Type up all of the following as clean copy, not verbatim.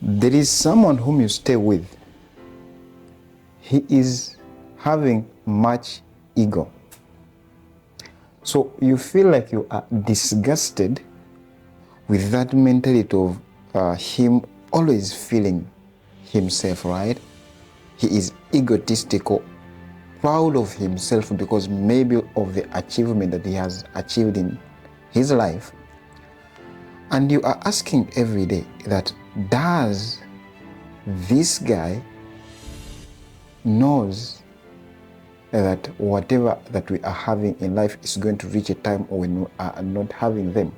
There is someone whom you stay with. He is having much ego. So you feel like you are disgusted with that mentality of him always feeling himself, right? He is egotistical, proud of himself because maybe of the achievement that he has achieved in his life. And you are asking every day that, does this guy knows that whatever that we are having in life is going to reach a time when we are not having them?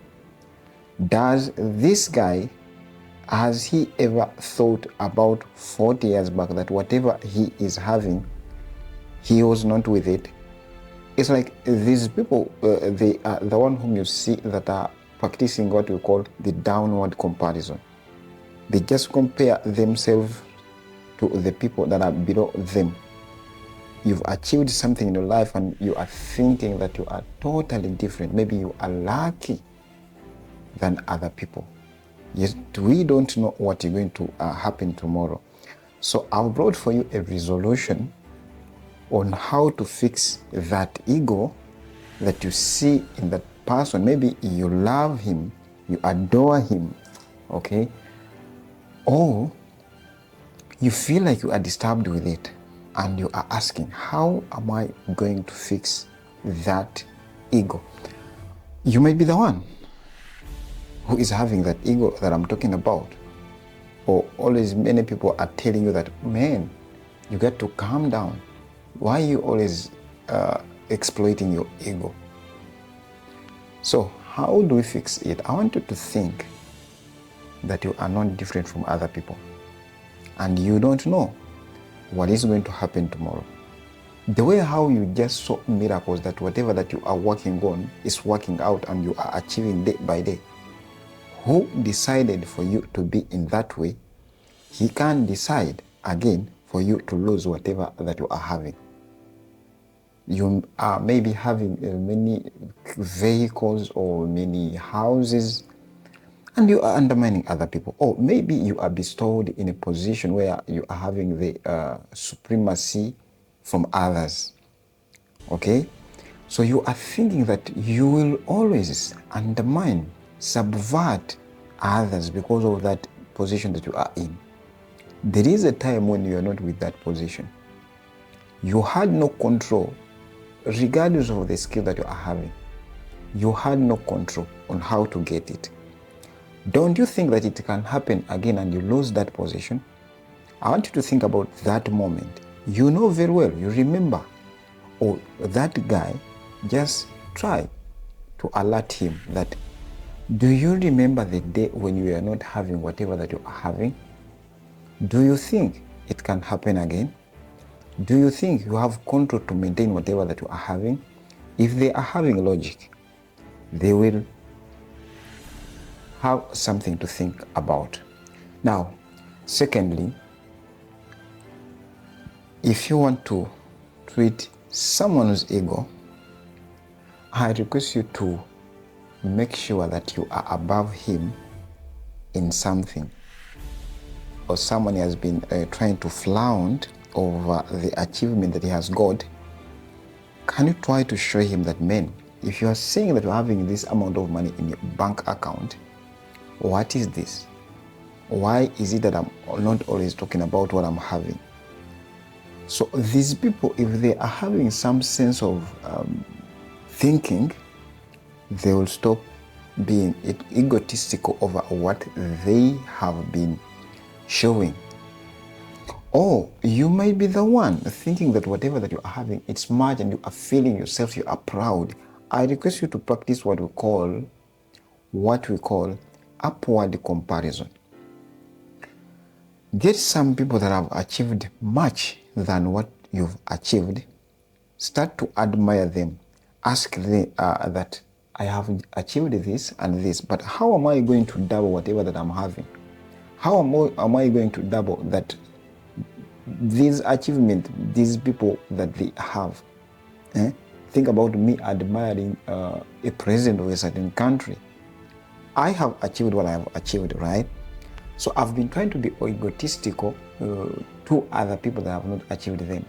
Does this guy, has he ever thought about 40 years back that whatever he is having, he was not with it? It's like these people, they are the one whom you see that are practicing what we call the downward comparison. They just compare themselves to the people that are below them. You've achieved something in your life and you are thinking that you are totally different. Maybe you are lucky than other people. Yet we don't know what is going to happen tomorrow. So I've brought for you a resolution on how to fix that ego that you see in that person. Maybe you love him, you adore him, okay? Or you feel like you are disturbed with it and you are asking, how am I going to fix that ego? You might be the one who is having that ego that I'm talking about. Or always many people are telling you that, man, you got to calm down. Why are you always exploiting your ego? So how do we fix it? I want you to think that you are not different from other people and you don't know what is going to happen tomorrow. The way how you just saw miracles that whatever that you are working on is working out and you are achieving day by day. Who decided for you to be in that way? He can decide again for you to lose whatever that you are having. You are maybe having many vehicles or many houses and you are undermining other people. Or maybe you are bestowed in a position where you are having the supremacy from others. Okay? So you are thinking that you will always undermine, subvert others because of that position that you are in. There is a time when you are not with that position. You had no control, regardless of the skill that you are having. You had no control on how to get it. Don't you think that it can happen again and you lose that position? I want you to think about that moment. You know very well, you remember, or that guy, just try to alert him that, do you remember the day when you are not having whatever that you are having? Do you think it can happen again? Do you think you have control to maintain whatever that you are having? If they are having logic, they will have something to think about. Now, secondly, if you want to treat someone's ego, I request you to make sure that you are above him in something, or someone has been trying to flaunt over the achievement that he has got. Can you try to show him that, man, if you are saying that you're having this amount of money in your bank account, what is this? Why is it that I'm not always talking about what I'm having? So these people, if they are having some sense of thinking, they will stop being egotistical over what they have been showing. Or you might be the one thinking that whatever that you are having, it's much and you are feeling yourself, you are proud. I request you to practice what we call upward comparison. Get some people that have achieved much than what you've achieved. Start to admire them. Ask them that, I have achieved this and this, but how am I going to double whatever that I'm having? How am I going to double that these achievements, these people that they have? Think about me admiring a president of a certain country. I have achieved what I have achieved, right? So I've been trying to be egotistical to other people that have not achieved them.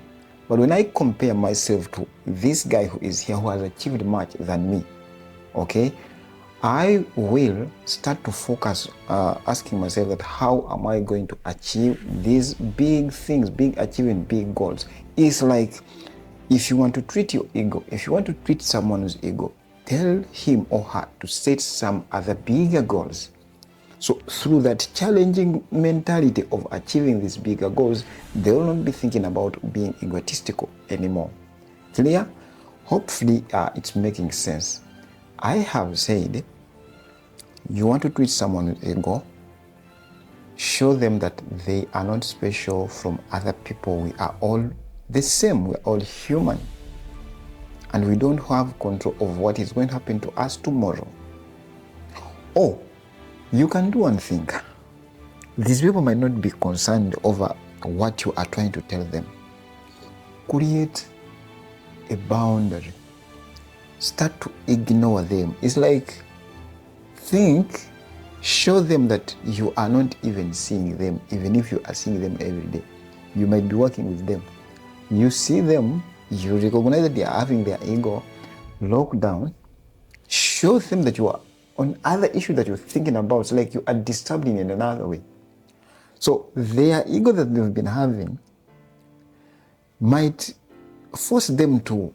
But when I compare myself to this guy who is here, who has achieved much than me, okay, I will start to focus asking myself that how am I going to achieve these big things, big achieving big goals. It's like if you want to treat your ego, if you want to treat someone's ego, tell him or her to set some other bigger goals. So through that challenging mentality of achieving these bigger goals, they will not be thinking about being egotistical anymore. Clear? Hopefully it's making sense. I have said, you want to treat someone with ego, show them that they are not special from other people. We are all the same. We're all human. And we don't have control of what is going to happen to us tomorrow. Or you can do one thing. These people might not be concerned over what you are trying to tell them. Create a boundary. Start to ignore them. It's like, show them that you are not even seeing them, even if you are seeing them every day. You might be working with them. You see them, you recognize that they are having their ego locked down. Show them that you are on other issues that you're thinking about. It's like you are disturbed in another way. So their ego that they've been having might force them to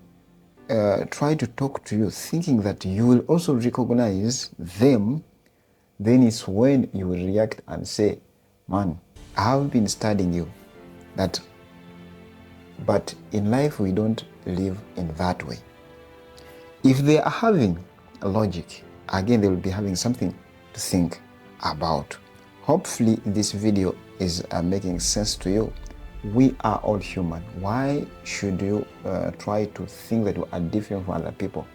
try to talk to you, thinking that you will also recognize them. Then it's when you will react and say, man, I have been studying you. But in life, we don't live in that way. If they are having a logic, again, they will be having something to think about. Hopefully, this video is making sense to you. We are all human. Why should you try to think that you are different from other people?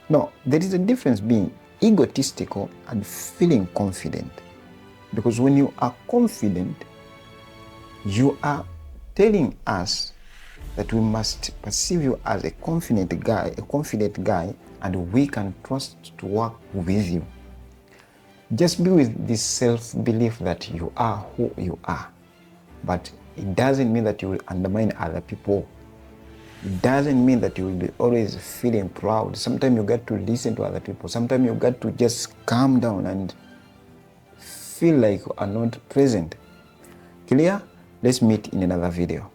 No, there is a difference being egotistical and feeling confident. Because when you are confident, you are telling us that we must perceive you as a confident guy, and we can trust to work with you. Just be with this self-belief that you are who you are. But it doesn't mean that you will undermine other people. It doesn't mean that you will be always feeling proud. Sometimes you got to listen to other people. Sometimes you got to just calm down and feel like you are not present. Clear? Let's meet in another video.